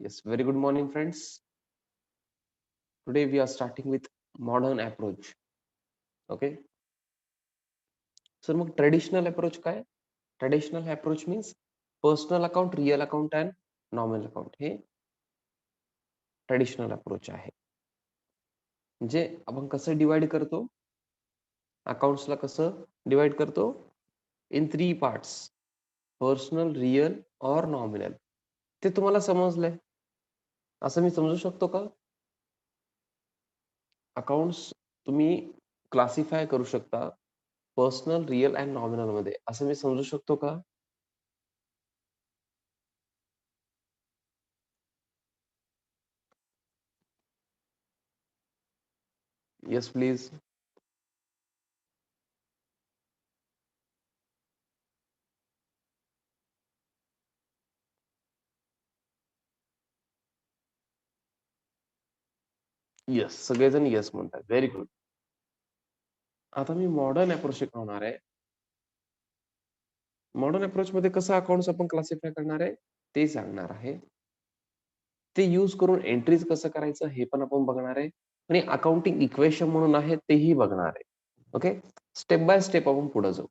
Yes, very good morning, friends. Today we are starting with modern approach. Okay. So, मग traditional approach काय? Traditional approach means personal account, real account and nominal account हे traditional approach आहे. म्हणजे आपण कसं divide करतो? अकाउंट्सला कसं divide करतो? In 3 parts. पर्सनल, रिअल और नॉमिनल. ते तुम्हाला समजलंय? असं मी समजू शकतो का? अकाउंट्स तुम्ही क्लासिफाय करू शकता पर्सनल, रिअल अँड नॉमिनल मध्ये. असं मी समजू शकतो का? Yes please. येस, सगळेजण येस म्हणतात. Very good. आता मी मॉडर्न अप्रोच शिकवणार आहे. मॉडर्न अप्रोच मध्ये कसं अकाउंट्स आपण क्लासिफाय करणार आहे ते सांगणार आहे. ते यूज करून एंट्रीज कसं करायचं हे पण आपण बघणार आहे आणि अकाउंटिंग इक्वेशन म्हणून आहे तेही बघणार आहे. ओके, स्टेप बाय स्टेप आपण पुढे जाऊ.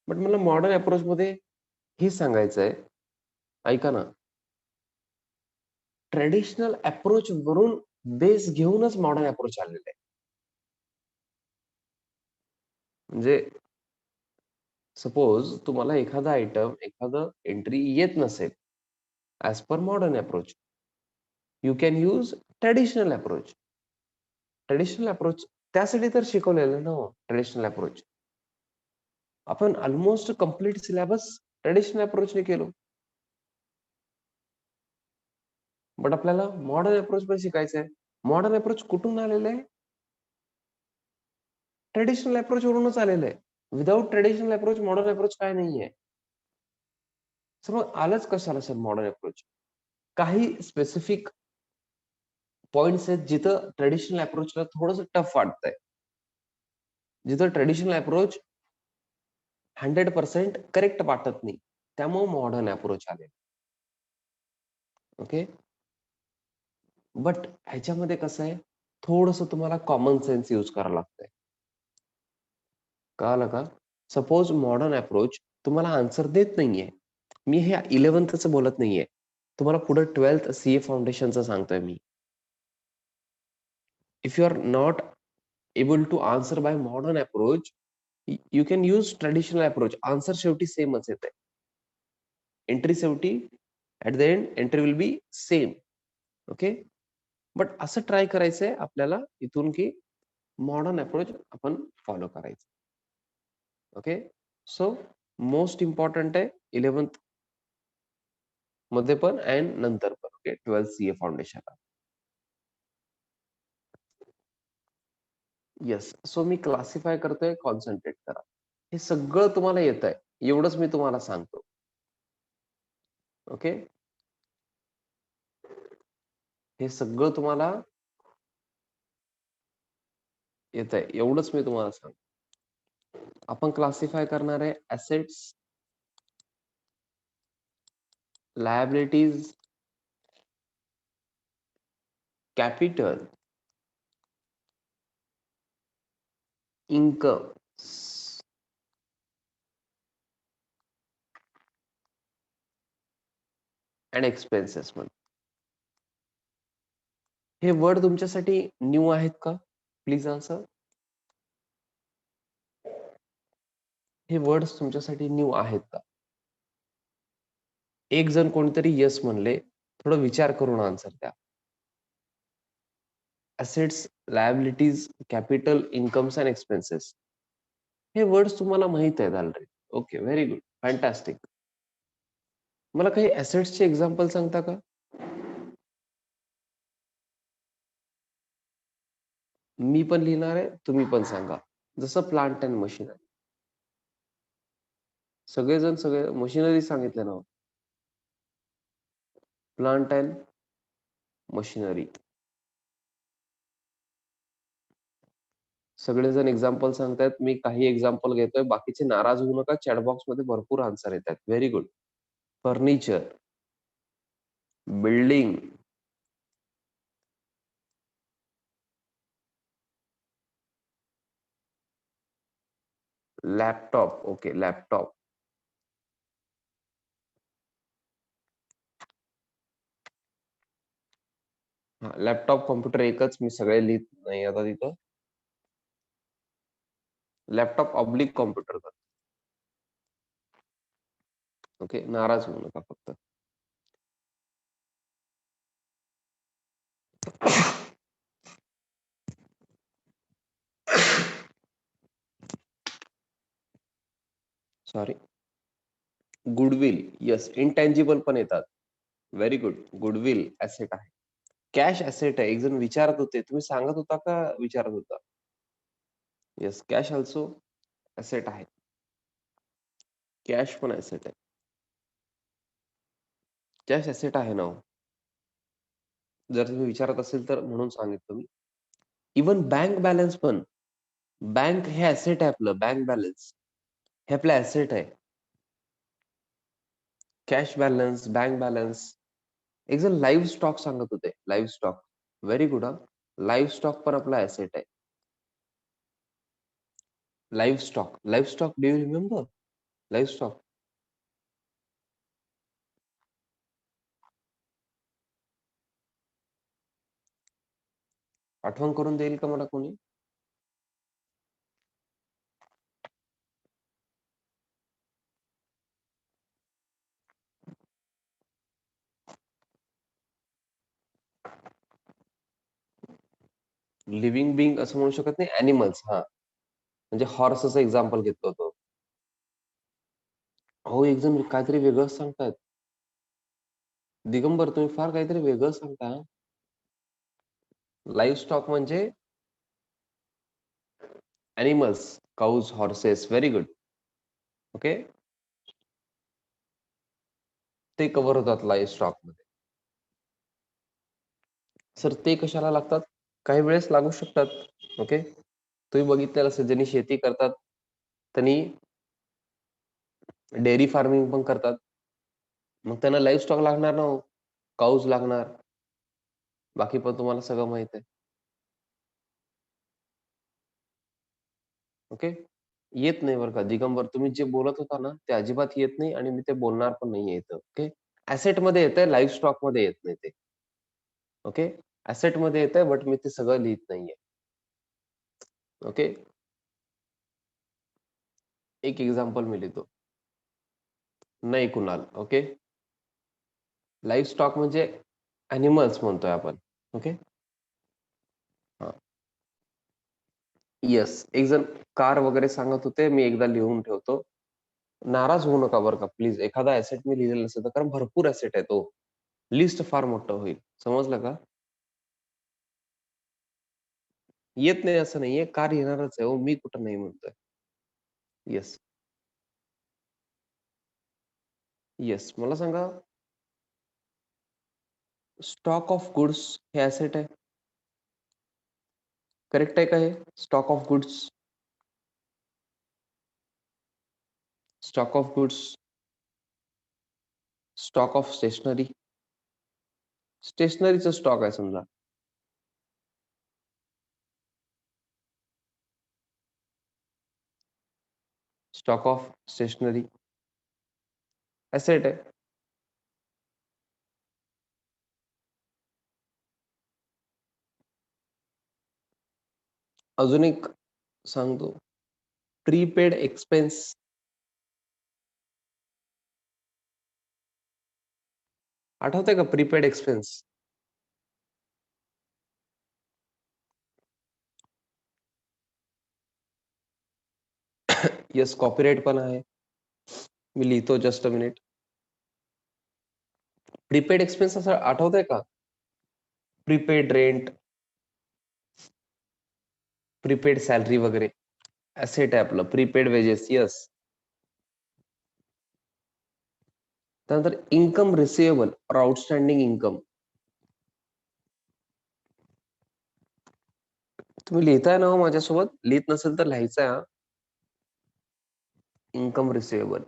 बट मला मॉडर्न अप्रोच मध्ये हे सांगायचं आहे, ऐका ना, ट्रेडिशनल अप्रोच वरून बेस घेऊनच मॉडर्न अप्रोच आलेला आहे. म्हणजे सपोज तुम्हाला एखादा आयटम, एखादं एंट्री येत नसेल as per modern approach, you can use traditional approach. Traditional approach त्यासाठी तर शिकवलेलं ना हो, ट्रेडिशनल अप्रोच. आपण ऑलमोस्ट कंप्लीट सिलेबस ट्रेडिशनल अप्रोचने केलो. बट आपल्याला मॉडर्न अप्रोच पण शिकायचं आहे. मॉडर्न अप्रोच कुठून आलेलं आहे? ट्रेडिशनल अप्रोच वरूनच आलेलं आहे. Without traditional approach modern approach काय नाहीये. सर मग आलंच कशाला सर मॉडर्न अप्रोच? काही स्पेसिफिक पॉइंट्स आहेत जिथं ट्रेडिशनल अप्रोचला थोडंसं टफ वाटतंय. जिथं ट्रेडिशनल अप्रोच 100% करेक्ट वाटत नाही. त्यामुळे मॉडर्न अप्रोच आले. ओके. बट ह्याच्यामध्ये कसं आहे, थोडंसं तुम्हाला कॉमन सेन्स यूज करावं लागतंय. कळालं का? सपोज मॉडर्न अप्रोच तुम्हाला आन्सर देत नाहीये. मी हे 11thचं बोलत नाहीये. तुम्हाला पुढे 12th सीए फाउंडेशनचं सांगतोय मी. If you are not able to answer by modern approach, you can use traditional approach. Answer शेवटी सेमच येतंय. एंट्री शेवटी at the end entry will be same. Okay. But असं ट्राय करायचंय आपल्याला इथून की मॉडर्न अप्रोच आपण फॉलो करायचं. ओके. सो मोस्ट इम्पॉर्टंट आहे 11th मध्ये पण अँड नंतर पण. ओके, 12th सीए फाउंडेशनला. येस. सो मी क्लासिफाय करतोय, कॉन्सन्ट्रेट करा. हे सगळं तुम्हाला येतंय एवढंच मी तुम्हाला सांगतो. ओके. हे सगळं तुम्हाला येतंय एवढंच मी तुम्हाला सांगतो. आपण क्लासिफाय करणार आहे assets, liabilities, capital, income and expenses मध्ये. हे वर्ड तुमच्यासाठी न्यू आहेत का? Please answer. हे वर्ड्स तुमच्यासाठी न्यू आहेत का? एक जण कोणीतरी येस म्हणले, थोडं विचार करून आन्सर द्या. Assets, liabilities, capital, incomes and expenses. हे वर्ड्स तुम्हाला माहित आहेत already. Okay, very good, fantastic. मला काही ॲसेट्सचे एक्झाम्पल सांगता का? मी पण लिहिणार आहे, तुम्ही पण सांगा. जसं प्लांट अँड मशिनरी. सगळेजण सगळे मशिनरी सांगितले ना. Plant and machinery. सगळेजण एक्झाम्पल सांगतायत. मी काही एक्झाम्पल घेतोय. बाकीचे नाराज होऊ नका. चॅट बॉक्समध्ये भरपूर आन्सर येतात. Very good. Furniture, building, laptop. Okay, laptop. हा, लॅपटॉप कॉम्प्युटर एकच, मी सगळे लिहित नाही आता तिथं. लॅपटॉप ऑब्लिक कॉम्प्युटर कर. ओके, नाराज होऊ नका फक्त. सॉरी. Goodwill, yes. इनटँजिबल पण येतात. Very good. गुडविल ऍसेट आहे. कॅश ऍसेट आहे. एक जण विचारत होते, तुम्ही सांगत होता का विचारत होता? येस, कॅश ऑल्सो ऍसेट आहे. कॅश पण ऍसेट आहे. कॅश ऍसेट आहे ना हो. जर तुम्ही विचारत असेल तर म्हणून सांगितलं मी. इवन बँक बॅलन्स पण. बँक हे ऍसेट आहे आपलं. बँक बॅलन्स हे आपलं ऍसेट आहे. Cash balance, bank balance. एक जण लाईव्ह स्टॉक सांगत होते. Live stock. व्हेरी गुड हा. लाईव्ह स्टॉक पण आपला ऍसेट आहे. Live stock. Live stock, do you remember? Live stock. आठवण करून देईल का मला कोणी? लिव्हिंग बिंग असं म्हणू शकत नाही. ऍनिमल्स. हा, म्हणजे हॉर्सचं एक्झाम्पल घेतलं होतं. हो, एक जण काहीतरी वेगळंच सांगतायत. दिगंबर, तुम्ही फार काहीतरी वेगळं सांगता. लाईव्ह स्टॉक म्हणजे animals, काऊज, horses. Very good. Okay, ते कव्हर होतात लाईव्ह स्टॉक मध्ये. सर, ते कशाला लागतात? काही वेळेस लागू शकतात. ओके, तुम्ही बघितलेलं असेल, ज्यांनी शेती करतात त्यांनी डेअरी फार्मिंग पण करतात. मग त्यांना लाईव्ह स्टॉक लागणार ना हो. काऊज लागणार. बाकी पण तुम्हाला सगळं माहित आहे. ओके, येत नाही बरं का दिगंबर, तुम्ही जे बोलत होता ना ते अजिबात येत नाही आणि मी ते बोलणार पण नाही येतं. ओके, ऍसेट मध्ये येतंय, लाईव्ह स्टॉक मध्ये येत नाही ते. ओके, ऍसेट मध्ये येतंय, बट मी ते सगळं लिहित नाहीये. ओके, एक एक्झाम्पल मी लिहितो. नाही कुणाल. ओके, लाईव्ह स्टॉक म्हणजे ऍनिमल्स म्हणतोय आपण. ओके, हा, येस. एक जण कार वगैरे सांगत होते, मी एकदा लिहून ठेवतो. नाराज होऊ नका बरं का प्लीज. एखादा ऍसेट मी लिहिलेलं नसेल तर, कारण भरपूर ऍसेट आहे. तो लिस्ट फार मोठं होईल. समजलं का? येत नाही असं नाहीये. कार येणारच आहे हो, मी कुठं नाही म्हणतोय. Yes, yes. मला सांगा, स्टॉक ऑफ गुड्स हे ऍसेट आहे. करेक्ट आहे का हे? Stock of goods. Stock of goods. Stock of stationery. स्टेशनरीचा स्टॉक आहे समजा. स्टॉक ऑफ स्टेशनरी ऍसेट आहे. अजून एक सांगतो, प्रीपेड एक्सपेन्स. आठवतंय का प्रीपेड एक्सपेन्स? येस, कॉपीराइट पण आहे. मी लिहितो, just a minute. Prepaid expense असं आठवतंय का? प्रीपेड रेंट, प्रीपेड सॅलरी वगैरे ऍसेट आहे आपलं. Prepaid wedges. येस. त्यानंतर इन्कम रिसिवेबल और आउटस्टँडिंग इन्कम. तुम्ही लिहिताय ना हो माझ्यासोबत? लिहित नसेल तर लिहायचं आहे. इन्कम रिसिवेबल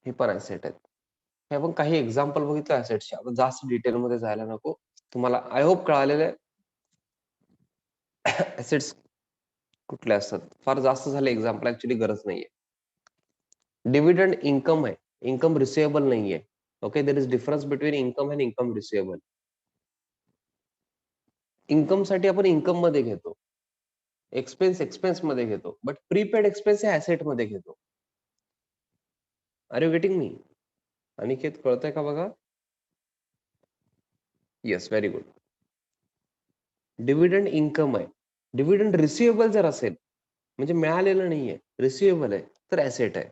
हे पण ऍसेट आहेत. हे आपण काही एक्झाम्पल बघितलं ऍसेटचे. आता जास्त डिटेलमध्ये जायला नको. तुम्हाला आय होप कळालेलं आहे ऍसेट्स कुठले असतात. फार जास्त झाले एक्झाम्पल, ऍक्च्युली गरज नाहीये. डिव्हिडंड इन्कम आहे, इन्कम रिसिवेबल नाहीये. Okay, there is difference between income and income receivable. Income साठी आपण इन्कम मध्ये घेतो, एक्सपेन्स मध्ये घेतो, बट प्रीपेड एक्सपेन्स हे ऍसेट मध्ये घेतो. Are you getting me? Aniket, कळतंय का बघा? Yes, very good. Dividend income आहे. डिव्हिडंड रिसिवेबल जर असेल, म्हणजे मिळालेलं नाहीये, रिसिवेबल आहे, तर ऍसेट आहे.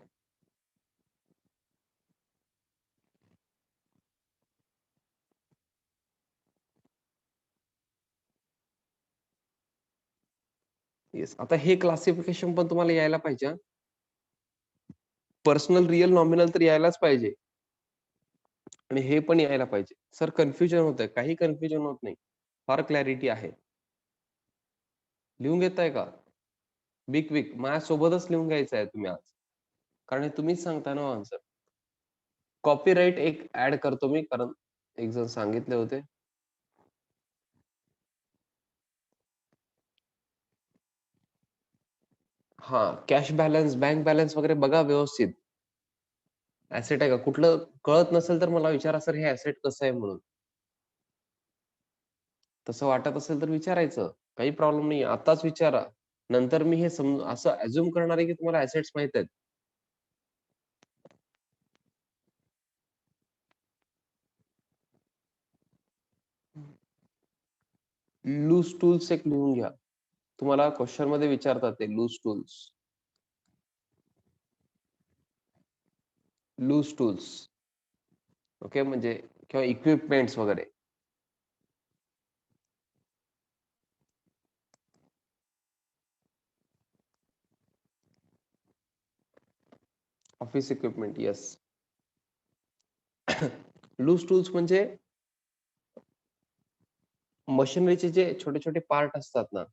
येस, आता हे क्लासिफिकेशन पण तुम्हाला यायला पाहिजे. पर्सनल, रिअल, नॉमिनल तर यायलाच पाहिजे आणि हे पण यायला पाहिजे. सर कन्फ्युजन होतंय, काही कन्फ्युजन होत नाही, फार क्लॅरिटी आहे. लिहून घेताय का? बिग विक माझ्यासोबतच लिहून घ्यायचं आहे तुम्ही आज, कारण हे तुम्हीच सांगता ना आन्सर. कॉपीराइट एक ऍड करतो मी, कारण एक जण सांगितले होते. हा, कॅश बॅलन्स, बँक बॅलन्स वगैरे बघा व्यवस्थित. ऍसेट आहे का? कुठलं कळत नसेल तर मला विचारा, सर हे ऍसेट कसं आहे म्हणून. तसं वाटत असेल तर विचारायचं, काही प्रॉब्लेम नाही. आताच विचारा, नंतर मी हे असं अज्युम करणार आहे की तुम्हाला ऍसेट्स माहित आहेत. लूज टूल्स एक लिहून घ्या, तुम्हाला क्वेश्चन मध्ये विचारतात ते loose tools. Loose tools, okay, म्हणजे किंवा इक्विपमेंट्स वगैरे. Office equipment, yes. Loose tools म्हणजे मशिनरीचे जे छोटे छोटे पार्ट असतात ना,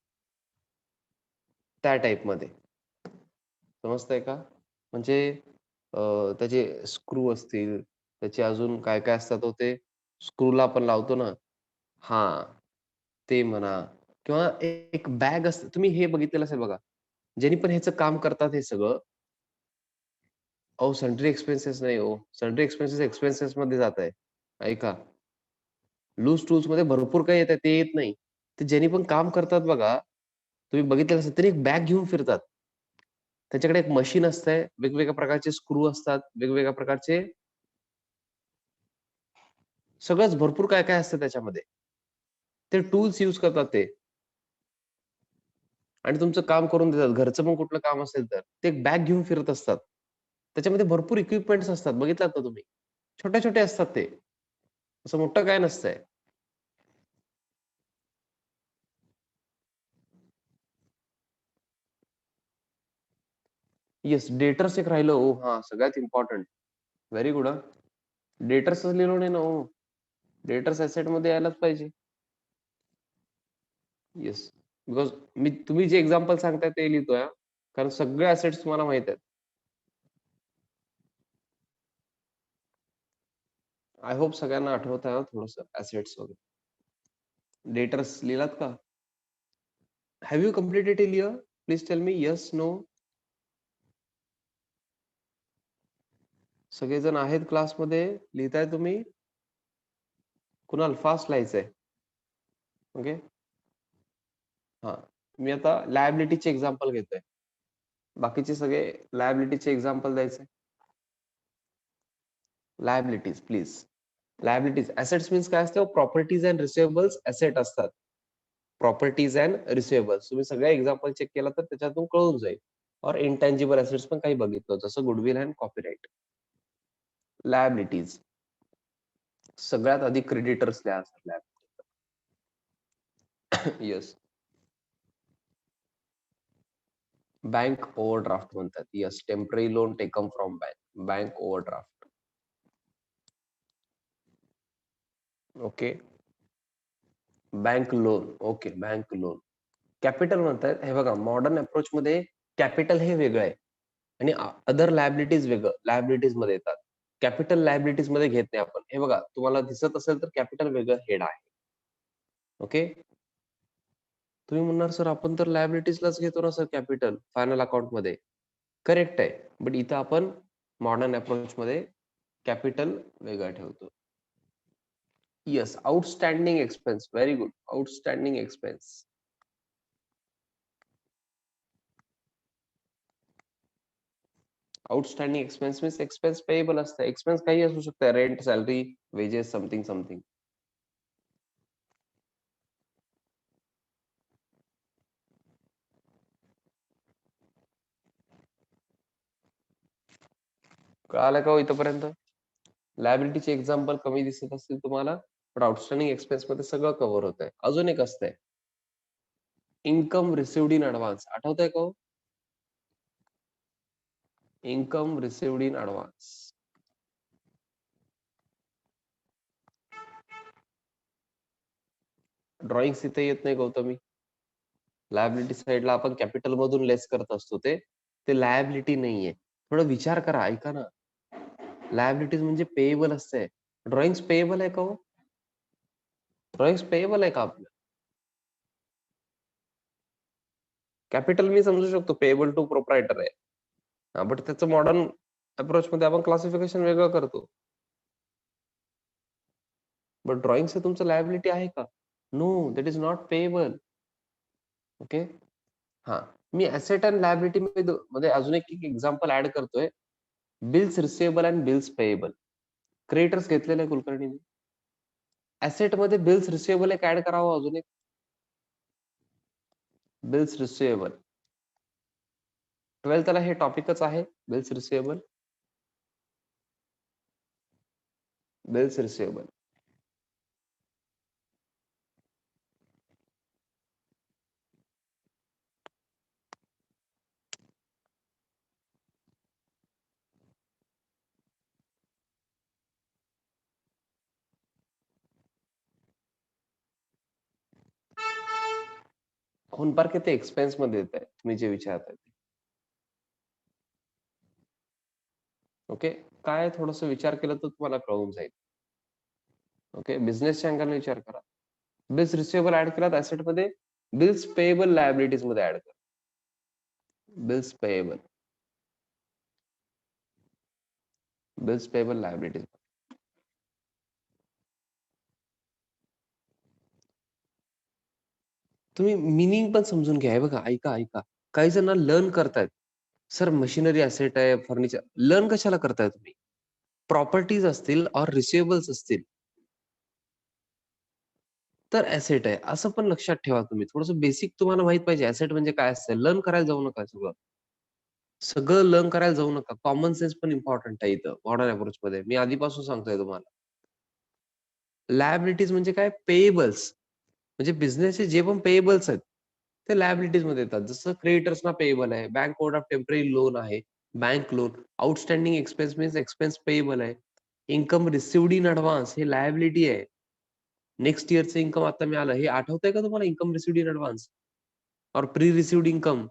त्या टाइप मध्ये. समजतंय का? म्हणजे त्याचे स्क्रू असतील, त्याचे अजून काय काय असतात हो, ते स्क्रूला आपण लावतो ना, हा, ते म्हणा. किंवा एक बॅग असते, तुम्ही हे बघितलेलं असेल बघा, ज्यांनी पण ह्याचं काम करतात हे सगळं. अहो, सन्ड्री एक्सपेन्सेस नाही हो, सन्ड्री एक्सपेन्सेस एक्सपेन्सेस मध्ये जात आहे. ऐका, लूज टूल्स मध्ये भरपूर काही येत आहे, ते येत नाही. ते ज्यांनी पण काम करतात बघा, तुम्ही बघितलं असेल, तरी एक बॅग घेऊन फिरतात. त्याच्याकडे एक मशीन असतंय, वेगवेगळ्या प्रकारचे स्क्रू असतात, वेगवेगळ्या प्रकारचे सगळंच भरपूर काय काय असतं त्याच्यामध्ये. ते टूल्स यूज करतात ते, आणि तुमचं काम करून देतात. घरचं पण कुठलं काम असेल तर ते एक बॅग घेऊन फिरत असतात. त्याच्यामध्ये भरपूर इक्विपमेंट्स असतात, बघितलात का तुम्ही? छोटे छोटे असतात ते, असं मोठं काय नसतंय. येस, डेटर्स एक राहिलं. ओ हा, सगळ्यात इम्पॉर्टंट. Very good. डेटर्स लिहिलो नाही ना हो, डेटर्स ऍसेट मध्ये यायलाच पाहिजे. येस, बिकॉज तुम्ही जे एक्झाम्पल सांगताय ते लिहितोय, कारण सगळे ऍसेट्स तुम्हाला माहित आहेत. आय होप सगळ्यांना आठवत आहे थोडस ऍसेट्स वगैरे. डेटर्स लिहिलात का? Have you completed it clear? Please tell me yes, no. सगळेजण आहेत क्लासमध्ये, लिहिताय तुम्ही? कुणाल फास्ट लिहायचंय? ओके, हा. मी आता लायबिलिटीचे एक्झाम्पल घेतोय, बाकीचे सगळे लायबिलिटीचे एक्झाम्पल द्यायचे. Liabilities please. Liabilities, assets means काय असतं? प्रॉपर्टीज अँड रिसिवेबल्स ऍसेट असतात. प्रॉपर्टीज अँड रिसिवेबल्स तुम्ही सगळ्या एक्झाम्पल चेक केला तर त्याच्यातून कळून जाईल. और इनटँजिबल ऍसेट्स पण काही बघितलं, जसं गुडविल अँड कॉपीराइट. लायबिलिटीज सगळ्यात आधी क्रेडिटर्स लिहा असतात. येस, बँक ओव्हरड्राफ्ट म्हणतात. Yes, temporary loan taken from bank, bank overdraft. Okay, bank loan. Okay, bank loan. Capital म्हणतात, हे बघा, मॉडर्न अप्रोच मध्ये कॅपिटल हे वेगळं आहे आणि अदर लायबिलिटीज वेगळं लायबिलिटीज मध्ये येतात. कॅपिटल लायबिलिटीज मध्ये घेत नाही आपण. हे बघा, तुम्हाला दिसत असेल तर कॅपिटल वेगळं हेड आहे. ओके, तुम्ही म्हणणार सर आपण तर लायबिलिटीजलाच घेतो ना सर कॅपिटल फायनल अकाउंट मध्ये. करेक्ट आहे, बट इथं आपण मॉडर्न अप्रोच मध्ये कॅपिटल वेगळं ठेवतो. Yes, outstanding expense. Very good, outstanding expense. Outstanding expense means expense payable असतं. एक्सपेन्स काही असू शकतं, rent, salary, wedges, something something. कळालं का हो इथपर्यंत? लायबिलिटीचे एक्झाम्पल कमी दिसत असतील तुम्हाला, पण आउटस्टँडिंग एक्सपेन्स मध्ये सगळं कव्हर होत आहे. अजून एक असतंय इन्कम रिसिव्ड इन ऍडव्हान्स. आठवतंय का हो? Income received in advance. Drawing इथे येत नाही गौतमी. लायबिलिटी साइडला आपण कॅपिटल मधून लेस करत असतो, ते लायबिलिटी नाहीये. थोडं विचार करा, ऐका ना. लायबिलिटीज म्हणजे पेएबल असते. ड्रॉइंग पेएबल आहे का हो? ड्रॉइंग पेएबल आहे का आपलं? कॅपिटल मी समजू शकतो, पेएबल टू प्रोप्रायटर आहे. हा, बट त्याचं मॉडर्न अप्रोच मध्ये आपण क्लासिफिकेशन वेगळं करतो. बट ड्रॉइंगचं तुमचं लायबिलिटी आहे का? No, that is not payable. Okay, हा. मी ऍसेट अँड लायबिलिटी मध्ये अजून एक एक्झाम्पल ऍड करतोय. Bills receivable and bills payable. Creditors घेतलेले आहे कुलकर्णीने. ऍसेट मध्ये बिल्स रिसिवेबल एक ऍड करावं, अजून एक बिल्स रिसिवेबल. 12th ला हे टॉपिकच आहे, बिल्स रिसिवेबल. Bills receivable. होनपार्क ते एक्सपेन्स मध्ये येत आहे, तुम्ही जे विचारताय ते. ओके, काय थोडस विचार केलं तर तुम्हाला कळून जाईल. ओके, बिझनेसच्या अँगलने विचार करा. बिल्स रिसिवेबल ऍड केलात ऍसेट मध्ये, बिल्स पेएबल लायबिलिटीज मध्ये ऍड करा. Bills payable, bills payable liabilities. तुम्ही मिनिंग पण समजून घ्या. हे बघा, ऐका ऐका. काही जण लर्न करतायत. सर मशिनरी असेट आहे, फर्निचर. लर्न कशाला करताय तुम्ही? प्रॉपर्टीज असतील और रिसिवेबल्स असतील तर ऍसेट आहे, असं पण लक्षात ठेवा तुम्ही. थोडंसं बेसिक तुम्हाला माहित पाहिजे ऍसेट म्हणजे काय असतं. लर्न करायला जाऊ नका सगळं. सगळं लर्न करायला जाऊ नका. कॉमन सेन्स पण इम्पॉर्टंट आहे इथं मॉडर्न अप्रोच मध्ये. मी आधीपासून सांगतोय तुम्हाला. लायबिलिटीज म्हणजे काय? पेएबल्स. म्हणजे बिझनेसचे जे पण पेएबल्स आहेत, ते लायबिलिटीज मध्ये येतात. जसं क्रेडिटर्सना पेएबल आहे, bank code of temporary loan आहे, bank loan. Outstanding expense means expense payable आहे. इन्कम रिसिव्ड इन ऍडव्हान्स हे लायबिलिटी आहे. नेक्स्ट इयरचं इन्कम आता मिळालं, हे आठवतंय का तुम्हाला? इन्कम रिसिव्ड इन ऍडव्हान्स और प्री रिसिव्ड इन्कम.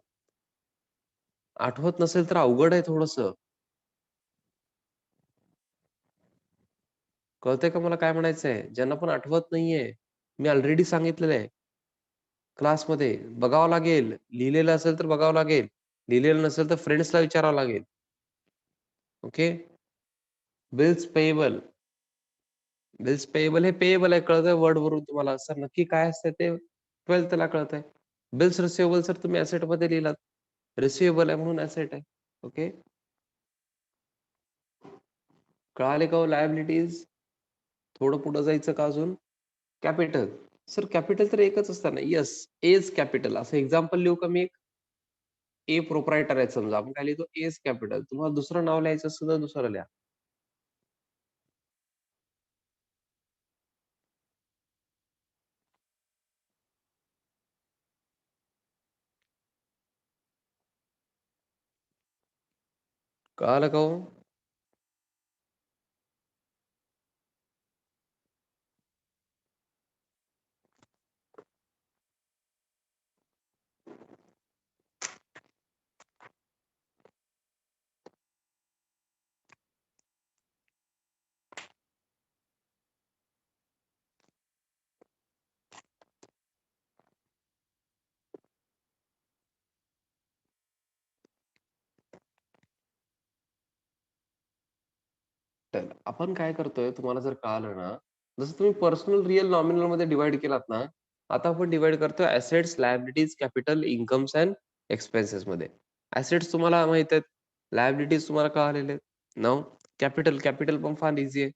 आठवत नसेल तर अवघड आहे थोडंसं. कळतंय का मला काय म्हणायचंय? ज्यांना पण आठवत नाहीये, मी ऑलरेडी सांगितलेलं आहे क्लासमध्ये. बघावं लागेल. लिहिलेलं असेल तर बघावं लागेल. लिहिलेलं नसेल तर फ्रेंड्सला विचारावं लागेल. Okay, bills payable. Bills payable हे पेएबल आहे, कळतंय वर्ड वरून तुम्हाला. सर नक्की काय असतं ते 12th ला कळतंय. बिल्स रिसिवेबल सर तुम्ही ऍसेट मध्ये लिहिलात. रिसिवेबल आहे म्हणून ऍसेट आहे. ओके, कळाले का हो लायबिलिटीज? थोडं पुढे जायचं का अजून? कॅपिटल. सर कॅपिटल तर एकच असतं ना. Yes, as capital. असं एक्झाम्पल लिहू का मी एक? ए प्रोप्रायटर आहे समजा, आपण काय लिहितो? As capital. तुम्हाला दुसरं नाव लिहायचं असेल तर दुसरं लिहा. कळालं का हो? तर आपण काय करतोय तुम्हाला जर कळालं ना, जसं तुम्ही पर्सनल रिअल नॉमिनल मध्ये डिवाइड केलात ना, आता आपण डिवाइड करतोय assets, liabilities, capital, incomes and expenses मध्ये. ऍसेट्स तुम्हाला माहित आहेत, लायबिलिटीज तुम्हाला कळालेले आहेत. नाव कॅपिटल, कॅपिटल पण फार इझी आहे.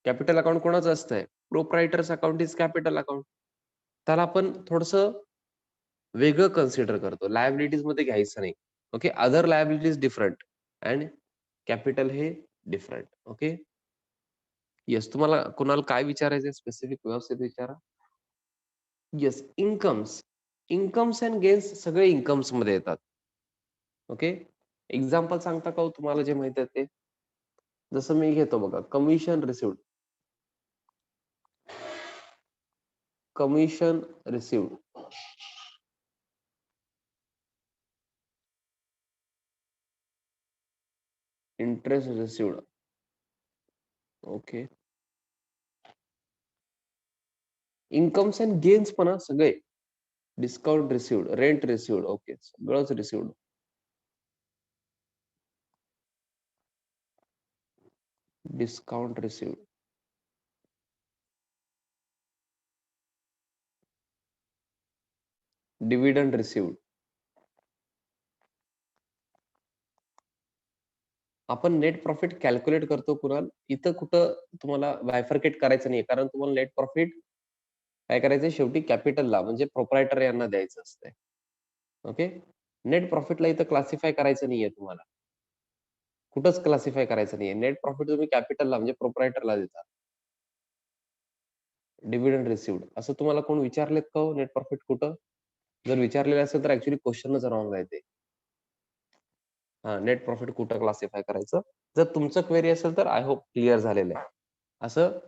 कॅपिटल अकाउंट कोणाचं असतंय? प्रोप्रायटर्स अकाउंट इज कॅपिटल अकाउंट. त्याला आपण थोडंसं वेगळं कन्सिडर करतो. लायबिलिटीज मध्ये घ्यायचं नाही. Okay. Other liabilities different and capital हे डिफरंट. ओके. येस. तुम्हाला कुणाला काय विचारायचंय स्पेसिफिक व्यवस्थित विचारा. Yes. Incomes. Incomes and gains सगळे इन्कम्स मध्ये येतात. ओके. एक्झाम्पल सांगता का हो तुम्हाला जे माहित आहे ते? जसं मी घेतो बघा, commission received. Commission received. Interest received. Okay. Incomes and gains पण हा सगळे. Discount received, rent received. Okay. सगळंच received. Discount received. Dividend received. आपण नेट प्रॉफिट कॅल्क्युलेट करतो कुणाल, इथं कुठं तुम्हाला बायफर्केट करायचं नाही, कारण तुम्हाला नेट प्रॉफिट काय करायचंय शेवटी कॅपिटलला म्हणजे प्रोप्रायटर यांना द्यायचं असतंय. ओके. नेट प्रॉफिटला इथं क्लासिफाय करायचं नाहीये तुम्हाला, कुठंच क्लासिफाय करायचं नाहीये. नेट प्रॉफिट तुम्ही कॅपिटलला म्हणजे प्रोप्रायटरला देता. डिव्हिडंड रिसिव्ड असं तुम्हाला कोण विचारलेत का हो? नेट प्रॉफिट कुठं? जर विचारलेलं असेल तर ऍक्च्युली क्वेश्चनच रॉंग आहे ते. हा, नेट प्रॉफिट कुठं क्लासिफाय करायचं? जर तुमचं क्वेरी असेल तर आय होप क्लिअर झालेलं आहे. असं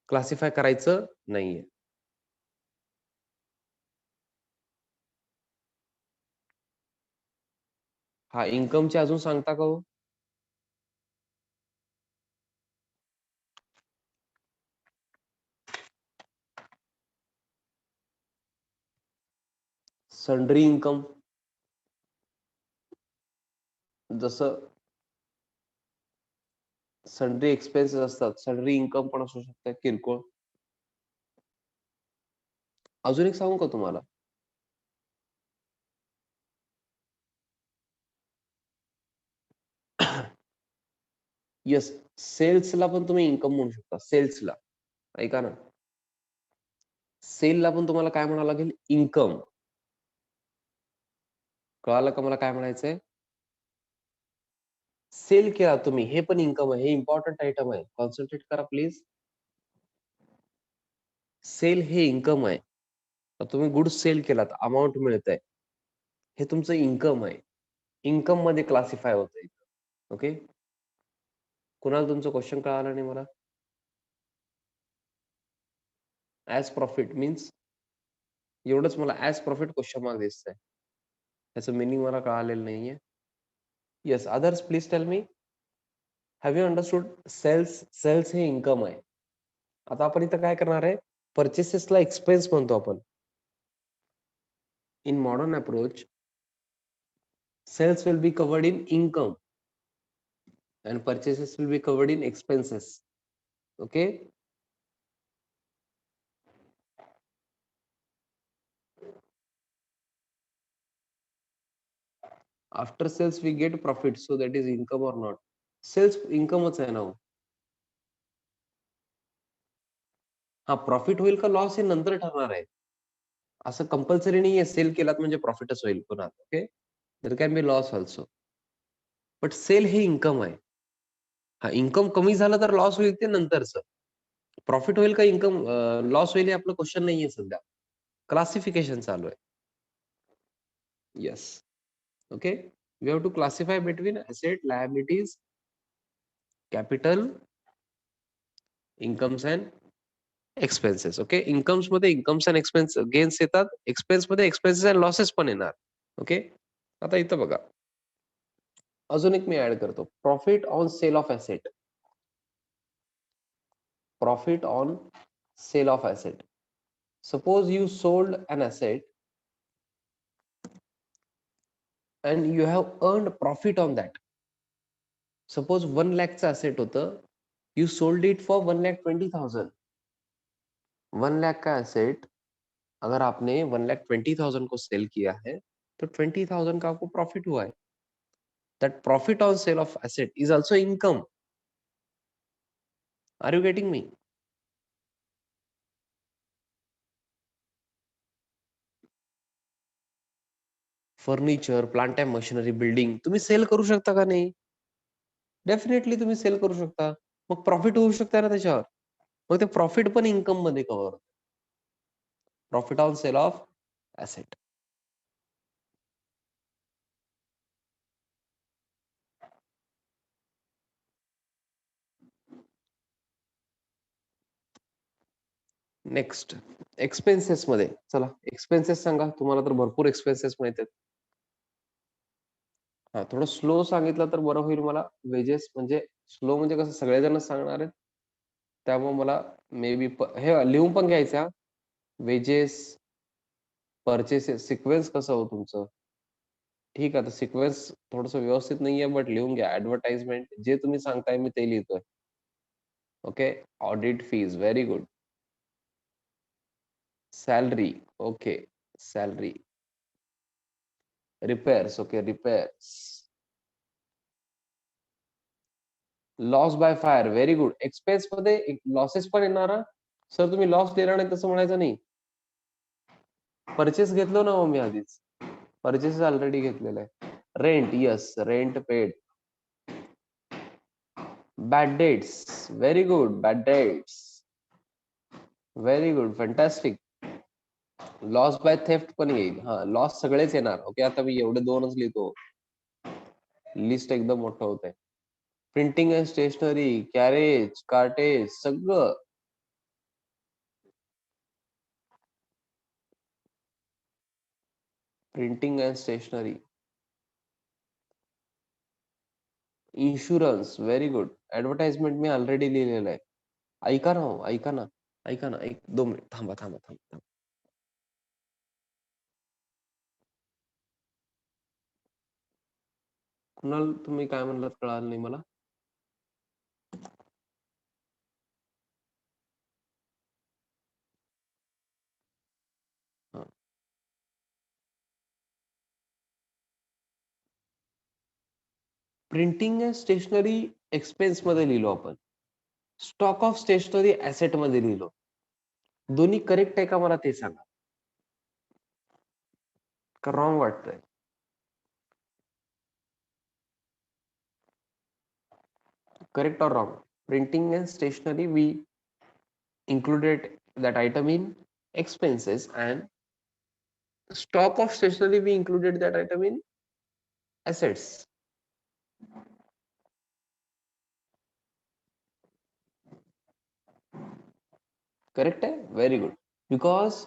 क्लासिफाय करायचं नाहीये. हा, इन्कमचे अजून सांगता का हो? सन्ड्री इन्कम, जसं सन्ड्री एक्सपेन्सेस असतात, सन्ड्री इन्कम पण असू शकते किरकोळ. अजून एक सांगू का तुम्हाला? येस. सेल्सला पण तुम्ही इन्कम म्हणू शकता. सेल्सला ऐका ना, सेलला पण तुम्हाला काय म्हणावं लागेल? इन्कम. कळालं का मला काय म्हणायचंय? सेल केला तुम्ही, हे पण इन्कम आहे. हे इम्पॉर्टंट आयटम आहे. कॉन्सन्ट्रेट करा प्लीज. सेल हे इन्कम आहे. तर तुम्ही गुड्स सेल केलात, अमाउंट मिळतंय, हे तुमचं इन्कम आहे. इन्कम मध्ये क्लासिफाय होतंय. ओके. कुणाला तुमचं क्वेश्चन कळालं नाही मला? ऍज प्रॉफिट मीन्स एवढंच मला ऍज प्रॉफिट क्वेश्चन मार्क दिसतंय. त्याचं मिनिंग मला कळालेलं नाहीये. Yes. Others please tell me. Have you understood? Sales हे इन्कम आहे. आता आपण इथं काय करणार आहे? पर्चेसेसला एक्सपेन्स म्हणतो आपण. In modern approach, sales will be covered in income and purchases will be covered in expenses. Okay. After sales we get profit, so that is income or not? Sales इन्कमच आहे ना हो. हा, प्रॉफिट होईल का loss हे नंतर ठरणार आहे. असं कंपल्सरी नाहीये सेल केलात म्हणजे प्रॉफिटच होईल पुन्हा. Okay. There can be loss also. But sale हे इन्कम आहे. हा, इन्कम कमी झालं तर लॉस होईल ते नंतरचं. प्रॉफिट होईल का इन्कम लॉस होईल हे आपलं क्वेश्चन नाहीये सध्या. क्लासिफिकेशन चालू आहे. Yes. Okay. We have to classify between asset, liabilities, capital, incomes and expenses. Okay. Incomes मध्ये इन्कम्स अँड एक्सपेन्स गेन्स येतात, एक्सपेन्स मध्ये एक्सपेन्सेस अँड लॉसेस पण येणार. ओके. आता इथं बघा, अजून एक मी ऍड करतो. Profit on sale of asset. Profit on sale of asset. Suppose you sold an asset and you have earned profit on that. Suppose 1 लाखचं असेट होतं, you sold it for 1,20,000. 1 lakh का असेट अगर आपने 1,20,000 को सेल किया है, तो 20,000 का आपको प्रॉफिट हुआ है. That profit on sale of asset is also income. Are you getting me? Furniture, plant and machinery, building तुम्ही सेल करू शकता का नाही? डेफिनेटली तुम्ही सेल करू शकता. मग प्रॉफिट होऊ शकता ना त्याच्यावर. मग ते प्रॉफिट पण इन्कम मध्ये कव्हर होतं. Profit on sale of asset. Next expenses मध्ये चला एक्सपेन्सेस सांगा. तुम्हाला तर भरपूर एक्सपेन्सेस माहित आहेत. हा थोडं स्लो सांगितलं तर बरं होईल मला. वेजेस म्हणजे स्लो म्हणजे कसं सगळेजणच सांगणार आहेत. त्यामुळे मला मे बी हे लिहून पण घ्यायचं. वेजेस, परचेसेस, सिक्वेन्स कसं हो तुमचं? ठीक आहे, तर सिक्वेन्स थोडंसं व्यवस्थित नाहीये, बट लिहून घ्या. ऍडव्हर्टाइजमेंट जे तुम्ही सांगताय मी ते लिहितोय. Okay. Audit fees, very good. Salary, okay. Salary. Repairs, okay. Repairs. Loss by fire, very good. Expense मध्ये लॉसेस पण येणार हा? सर तुम्ही लॉस देणार नाही तसं म्हणायचं नाही. परचेस घेतलो ना हो मी आधीच. परचेस ऑलरेडी घेतलेलं आहे. Rent, yes, rent paid. Bad debts, very good. Bad debts, very good, fantastic. Loss by theft पण येईल. हा, लॉस सगळेच येणार. ओके, आता मी एवढे दोनच लिहितो. लिस्ट एकदम मोठं होत आहे. Printing and stationery, carriage, cartage, सगळं. Printing and stationery. Insurance, very good. Advertisement मी ऑलरेडी लिहिलेलं आहे. ऐका ना हो, ऐका ना. ऐका ना, एक 2 मिनिट थांबा थांबा थांबा. कुणाल तुम्ही काय म्हणलात कळालं नाही मला. प्रिंटिंग अँड स्टेशनरी एक्सपेन्स मध्ये लिहिलो आपण. स्टॉक ऑफ स्टेशनरी ऍसेट मध्ये लिहिलो. दोन्ही करेक्ट आहे का मला ते सांगा. का रॉंग वाटतंय? Correct or wrong? Printing and stationery, we included that item in expenses, and stock of stationery, we included that item in assets. Correct है? Very good. Because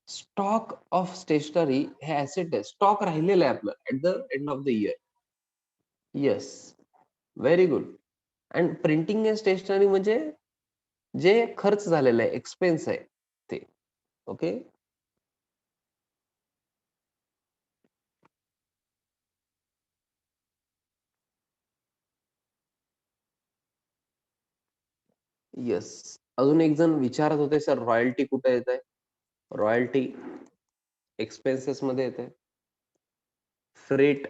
stock of stationery हे asset आहे. Stock राहिलेलं आहे आपलं at the end of the year. Yes. Very good. And printing and stationery म्हणजे जे खर्च झालेलं आहे, एक्सपेन्स आहे ते. ओके. येस. अजून एक जण विचारत होते सर रॉयल्टी कुठे येत आहे? रॉयल्टी एक्सपेन्सेस मध्ये येते. फ्रेट,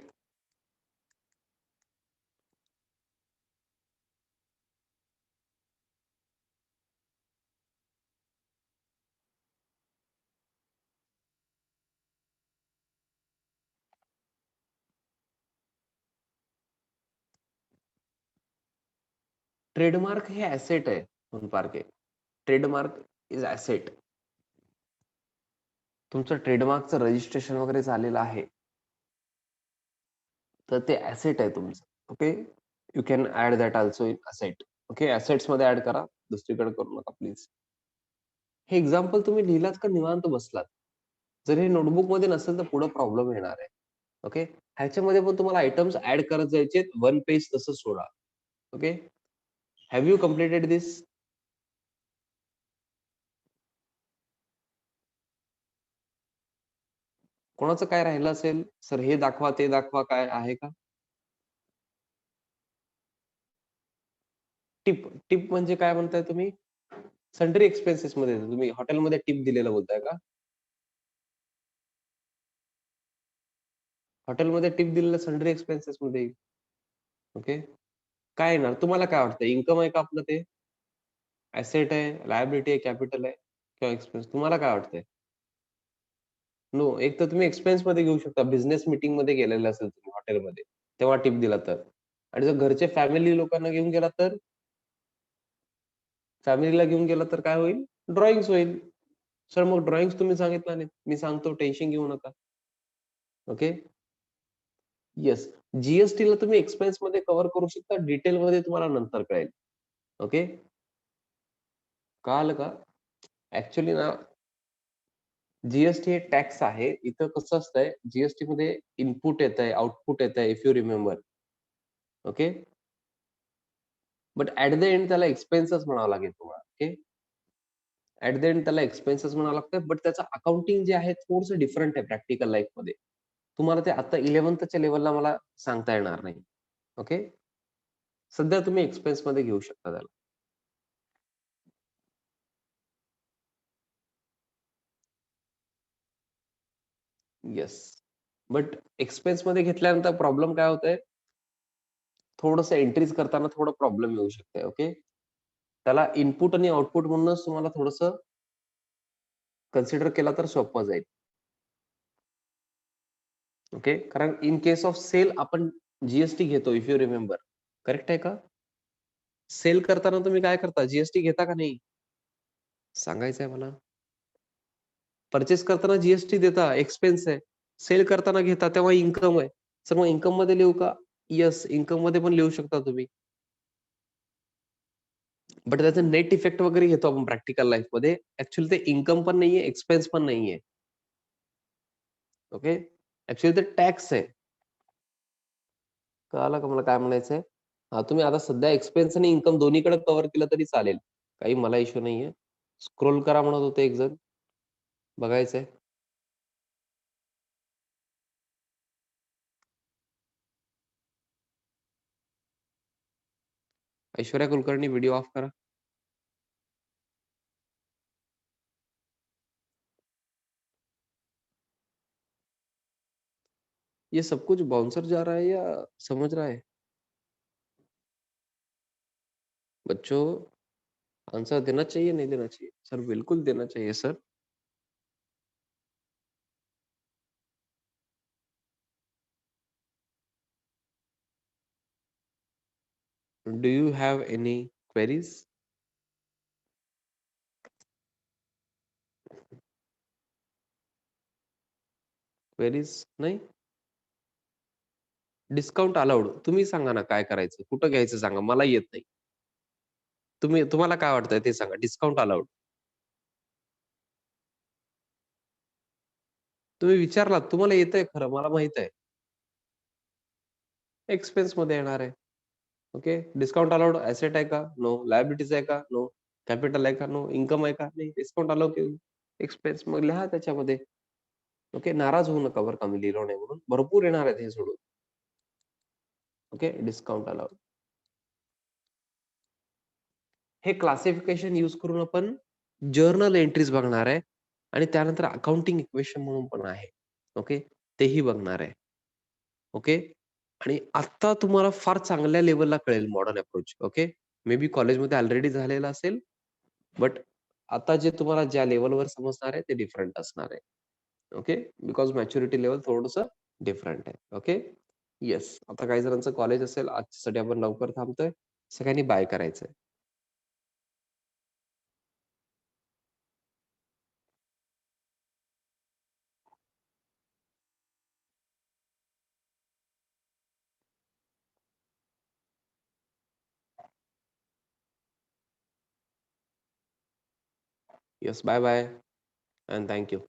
ट्रेडमार्क हे ऍसेट आहे. Parkhe, trademark is asset. तुमचं ट्रेडमार्कचं रजिस्ट्रेशन वगैरे झालेलं आहे, तर ते ऍसेट आहे तुमचं. Okay. You can add that also in asset. Okay, assets मध्ये ऍड करा, दुसरीकडे करू नका प्लीज. हे एक्झाम्पल तुम्ही लिहिलात का निवांत बसलात? जर हे नोटबुक मध्ये नसेल तर पुढे प्रॉब्लेम येणार आहे. ओके. ह्याच्यामध्ये पण तुम्हाला आयटम्स ऍड करत जायचे, 1 पेज तसं सोडा. ओके. हॅव यू कम्प्लिटेड दिस? कोणाचं काय राहिलं असेल, सर हे दाखवा ते दाखवा, काय आहे का? टिप म्हणजे काय म्हणताय तुम्ही? सन्ड्री एक्सपेन्सेस मध्ये येतं. तुम्ही हॉटेलमध्ये टिप दिलेलं बोलताय का? हॉटेलमध्ये टिप दिलेलं सन्ड्री एक्सपेन्सेस मध्ये येईल. ओके. काय येणार? तुम्हाला काय वाटतं? इन्कम आहे का आपलं ते? ॲसेट आहे, लायबिलिटी आहे, कॅपिटल आहे किंवा एक्सपेन्स? तुम्हाला काय वाटतंय? नो. एक तर तुम्ही एक्सपेन्समध्ये घेऊ शकता. बिझनेस मीटिंगमध्ये गेलेले असेल तुम्ही हॉटेलमध्ये, तेव्हा टिप दिला तर. आणि जर घरचे फॅमिली लोकांना घेऊन गेला तर? फॅमिलीला घेऊन गेला तर काय होईल? ड्रॉइंग्स होईल. सर मग ड्रॉइंग्स तुम्ही सांगितला नाहीत. मी सांगतो टेन्शन घेऊ नका. ओके. येस. जी-एस-टीला तुम्ही एक्सपेन्समध्ये कव्हर करू शकता. डिटेलमध्ये तुम्हाला नंतर कळेल. ओके. कळालं का? ॲक्चुअली ना, जी-एस-टी हे टॅक्स आहे. इथं कसं असतंय, जी-एस-टीमध्ये इनपुट येतंय, आउटपुट येतंय if you remember. Okay. But at the end त्याला एक्सपेन्सच म्हणावं लागेल तुम्हाला. ओके. ॲट द एंड त्याला एक्सपेन्सेस म्हणावं लागतं. बट त्याचं अकाउंटिंग जे आहे थोडंसं डिफरंट आहे प्रॅक्टिकल लाईफमध्ये. तुम्हाला ते आता 11th लेव्हलला मला सांगता येणार नाही. ओके. सध्या तुम्ही एक्सपेन्समध्ये घेऊ शकता त्याला. येस. बट एक्सपेन्समध्ये घेतल्यानंतर प्रॉब्लेम काय होतंय, थोडंसं एंट्रीज करताना थोडं प्रॉब्लेम येऊ शकते. ओके. त्याला इनपुट आणि आउटपुट म्हणूनच तुम्हाला थोडंसं कन्सिडर केला तर सोपं जाईल. ओके. कारण इन केस ऑफ सेल आपण जी घेतो इफ यू रिमेंबर. करेक्ट आहे का? सेल करताना तुम्ही काय करता? जी घेता का नाही? सांगायचं आहे मला. पर्चेस करताना जी देता, एक्सपेन्स आहे. सेल करताना घेता तेव्हा इन्कम आहे. तर मग इन्कममध्ये लिहू का? येस, इन्कममध्ये पण लिहू शकता तुम्ही. बट त्याचा नेट इफेक्ट वगैरे घेतो आपण प्रॅक्टिकल लाईफमध्ये. ॲक्चुअली ते इन्कम पण नाहीये, एक्सपेन्स पण नाहीये. ओके. ॲक्चुअली ते टॅक्स आहे. कळालं का मला काय म्हणायचंय? हां, तुम्ही आता सध्या एक्सपेन्स आणि इन्कम दोन्हीकडे कव्हर केलं तरी चालेल. काही मला इश्यू नाहीये. स्क्रोल करा म्हणत होते एक जण. बघायचंय. ऐश्वर्या कुलकर्णी व्हिडिओ ऑफ करा. ये सब कुछ बाउंसर जा रहा है या समझ रहा है? बच्चों, आंसर देना चाहिए, नहीं देना चाहिए? सर बिल्कुल देना चाहिए sir. Do you have any queries? Queries नाही? Discount allowed. तुम्ही सांगा ना काय करायचं? कुठं घ्यायचं सांगा. मला येत नाही. तुम्हाला काय वाटतंय ते सांगा. Discount allowed. तुम्ही विचारलात. तुम्हाला येतंय खरं मला माहीत आहे. एक्सपेन्समध्ये येणार आहे. ओके. डिस्काउंट अलाउड ॲसेट आहे का? नो. लायबिलिटीज आहे का? नो. कॅपिटल आहे का? नो. इन्कम आहे का? नाही. डिस्काउंट अलाउ केलं. एक्सपेन्स मग लिहा त्याच्यामध्ये. ओके. नाराज होऊ नका बरं का मी लिहिलं नाही म्हणून. भरपूर येणार आहेत हे सोडून. ओके. Discount allowed. हे क्लासिफिकेशन यूज करून आपण जर्नल एंट्रीज बघणार आहे आणि त्यानंतर अकाउंटिंग इक्वेशन म्हणून पण आहे. ओके. तेही बघणार आहे. ओके. आणि आत्ता तुम्हाला फार चांगल्या लेव्हलला कळेल modern approach. Okay. May be कॉलेजमध्ये ऑलरेडी झालेलं असेल. बट आता जे तुम्हाला ज्या लेव्हलवर समजणार आहे ते डिफरंट असणार आहे. ओके. बिकॉज मॅच्युरिटी लेव्हल थोडंसं डिफरंट आहे. ओके. येस. आता काही जणांचं कॉलेज असेल. आजच्यासाठी आपण लवकर थांबतोय. सगळ्यांनी बाय करायचंय. Yes. Bye bye. And thank you.